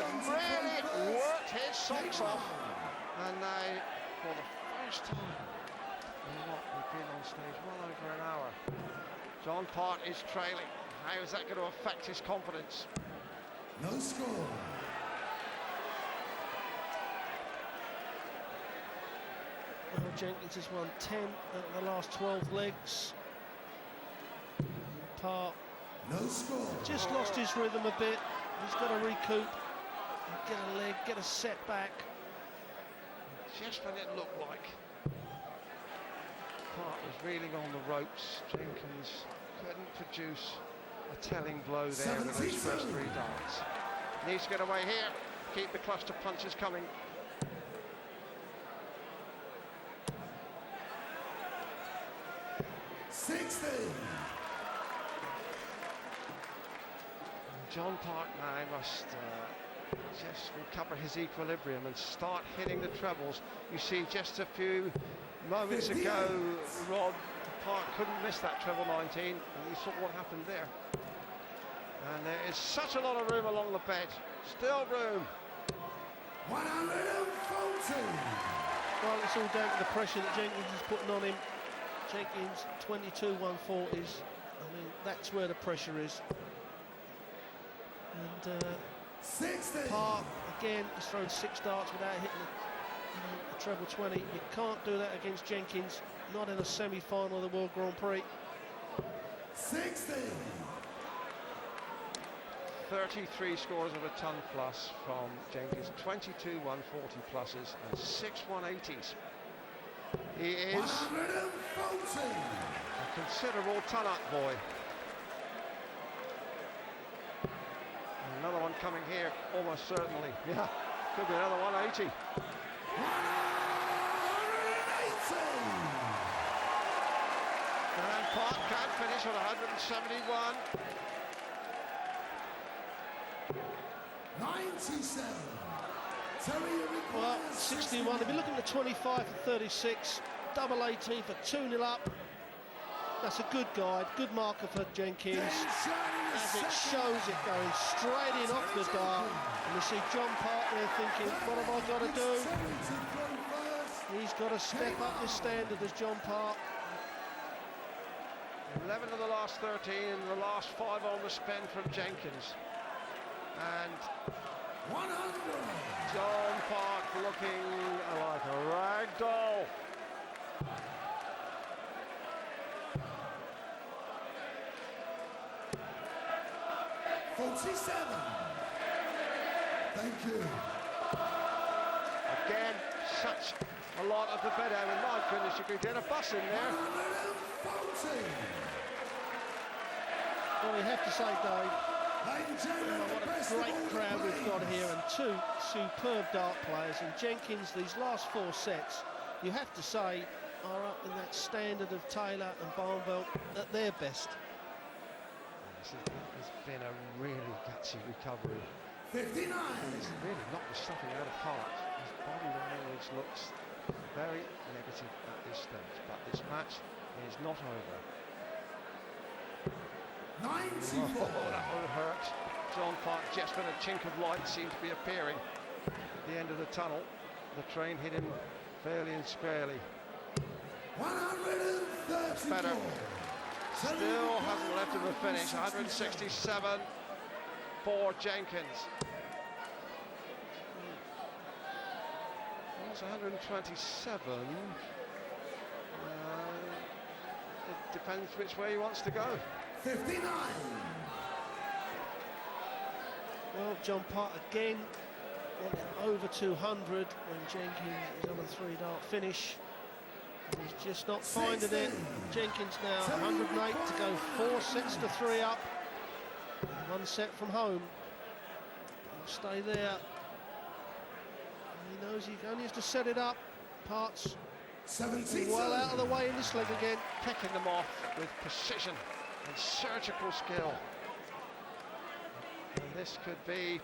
really worked his socks off. And now, for the first time in what we've been on stage well over an hour, John Part is trailing. How is that going to affect his confidence? No score. Well, Jenkins has won 10 out of the last 12 legs. Part no score. Just lost his rhythm a bit. He's got to recoup, get a leg, get a set back. Just when it looked like Part was reeling on the ropes, Jenkins couldn't produce a telling blow there with those first 3 darts. Needs to get away here, keep the cluster punches coming. John Part now must just recover his equilibrium and start hitting the trebles. You see, just a few moments ago, Rod Part couldn't miss that treble 19, and you saw what happened there. And there is such a lot of room along the bed, still room. 140. Well, it's all down to the pressure that Jenkins is putting on him. Jenkins 22 140s. I mean, that's where the pressure is. And 60. Part again has thrown 6 darts without hitting the treble 20. You can't do that against Jenkins, not in a semi-final of the World Grand Prix. 60. 33 scores of a ton plus from Jenkins, 22 140 pluses and 6 180s. He is 140. a considerable ton-up boy. Another one coming here, almost certainly. Yeah, could be another 180. 180. And Part can't finish on 171. 97. Well, 61. If you're looking at 25 for 36, double 18 for 2-0 up. That's a good guide, good marker for Jenkins. As it shows it going straight in off the dart. And you see John Part there thinking, what have I got to do? He's got to step up his standard as John Part. 11 of the last 13 and the last 5 on the spend from Jenkins. And 100. John Part looking like a rag doll. Thank you. Again, such a lot of the bed out. And my goodness, you could get a bus in there. 140. Well, you have to say, Dave, what a great crowd we've got here, and 2 superb dart players. And Jenkins, these last 4 sets, you have to say, are up in that standard of Taylor and Barnveld at their best. This has been a really gutsy recovery. 59. It's really knocked the stuffing out of Part. His body language looks very negative at this stage, but this match is not over. 94. Oh, that would hurt. John Part, just when a chink of light seemed to be appearing at the end of the tunnel. The train hit him fairly and squarely. 134. Better. Still hasn't left him a finish. 167 for Jenkins. It's 127. It depends which way he wants to go. 59. Well, John Part again wanting over 200 when Jenkins is on a 3-dart finish. And he's just not finding it. Jenkins now 108 to go, 4 sets to 3 up. 1 set from home. He'll stay there. He knows he only has to set it up. Part's 72. well out of the way in this leg again. Picking them off with precision and surgical skill. And this could be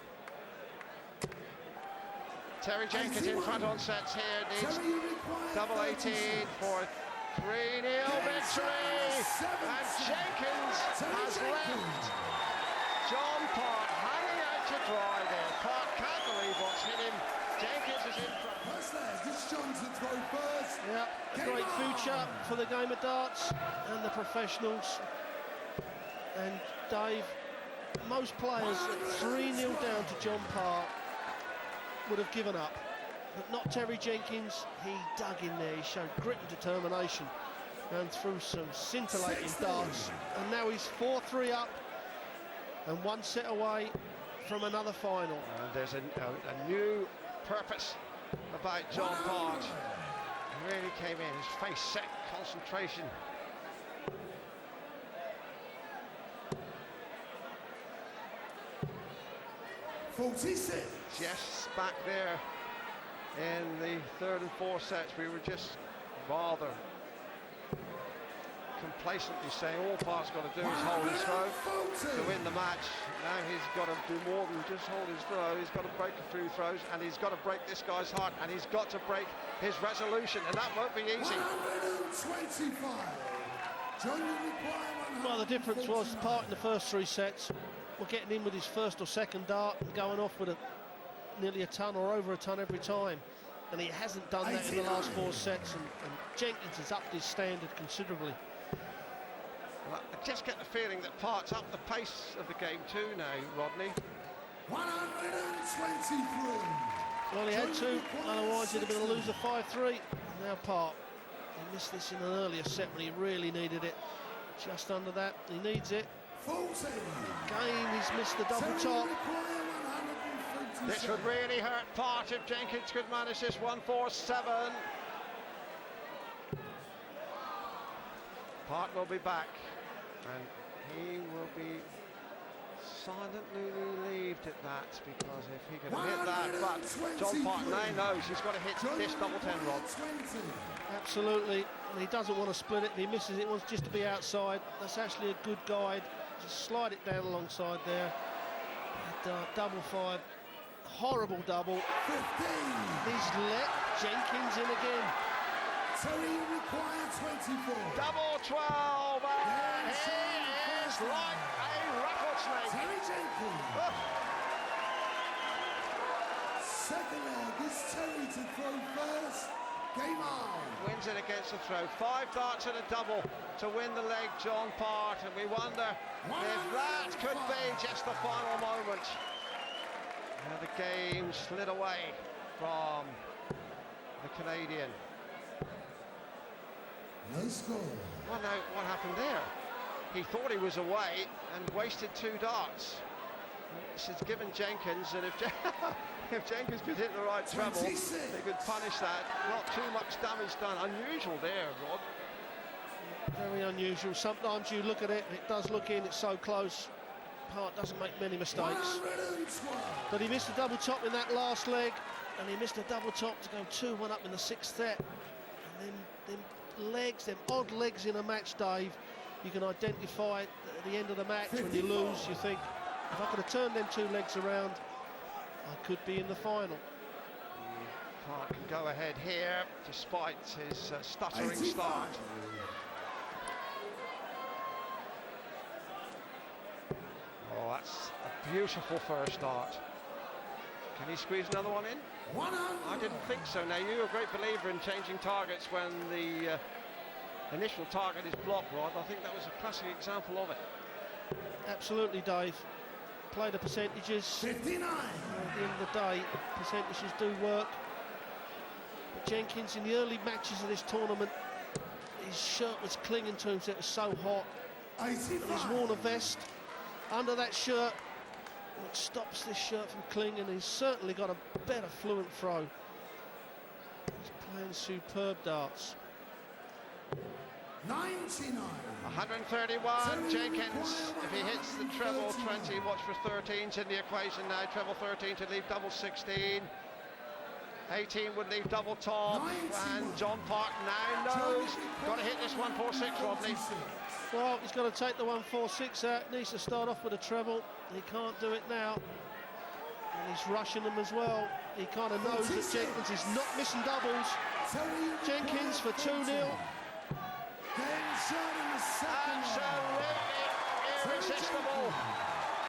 Terry Jenkins in front on sets here. Needs double 18 for 3-0 victory. And Jenkins has left John Part hanging out to dry there. Part Jenkins is in front. First leg, it's John to throw first. Yeah, a Game great on. future for the game of darts and the professionals. And Dave, most players at 3-0 down to John Park would have given up, but not Terry Jenkins. He dug in there, he showed grit and determination and threw some scintillating darts, and now he's 4-3 up and one set away from another final. And there's a new purpose about John Park. He really came in, his face set, concentration. Yes, back there in the third and fourth sets, we were just rather complacently saying all Park's got to do is hold his throw to win the match. Now he's got to do more than just hold his throw. He's got to break a few throws, and he's got to break this guy's heart, and he's got to break his resolution, and that won't be easy. 125. John, you require 100. Well, the difference was Park in the first 3 sets were getting in with his first or second dart and going off with nearly a ton or over a ton every time, and he hasn't done that in the last 4 sets, and Jenkins has upped his standard considerably. Well, I just get the feeling that Park's up the pace of the game too now, Rodney. 123. Well, he had to, otherwise he'd have been a loser 5-3. Now Park, he missed this in an earlier set when he really needed it. Just under that, he needs it. 40. Again, he's missed the double top. This would really hurt Park if Jenkins could manage this. 147. Park will be back, and he will be silently relieved at that, because if he could hit that, but John Park now knows he's got to hit this double 10 rod. Absolutely, and he doesn't want to split it. If he misses it, he wants just to be outside. That's actually a good guide. Just slide it down alongside there. And, double 5, horrible double. 15. He's let Jenkins in again. Terry require 24. Double 12, and he is like a rattlesnake. Terry Jenkins. Second leg is Terry to throw first. Game on. Wins it against the throw. 5 darts and a double to win the leg, John Park, and we wonder if that could be just the final moment. Now the game slid away from the Canadian. No score. Well, now, what happened there? He thought he was away and wasted 2 darts. This has given Jenkins, and if Jenkins could hit the right treble, 26. they could punish that. Not too much damage done. Unusual there, Rod. Very unusual. Sometimes you look at it, it does look in, it's so close. Park doesn't make many mistakes. 112. But he missed a double top in that last leg, and he missed a double top to go 2-1 up in the 6th set. And then legs, them odd legs in a match, Dave, you can identify at the end of the match. 54. When you lose, you think, if I could have turned them 2 legs around, I could be in the final. Park can go ahead here despite his stuttering 85. start. Oh, that's a beautiful first start. Can he squeeze another one in? 100. I didn't think so. Now, you're a great believer in changing targets when the initial target is blocked, Rod. I think that was a classic example of it. Absolutely, Dave. Play the percentages. 59. At the end of the day, percentages do work. But Jenkins, in the early matches of this tournament, his shirt was clinging to him, so it was so hot. 85. And he's worn a vest under that shirt, which stops this shirt from clinging. He's certainly got a better fluent throw. He's playing superb darts. 99. 131, Jenkins, if he hits the treble 20, watch for 13s in the equation now. Treble 13 to leave double 16. 18 would leave double top, and John Park now knows. Got to hit this 146, Rodney. Well, he's got to take the 146 out. Needs to start off with a treble. He can't do it now. And he's rushing them as well. He kind of knows that Jenkins is not missing doubles. Jenkins for 2-0. Absolutely irresistible.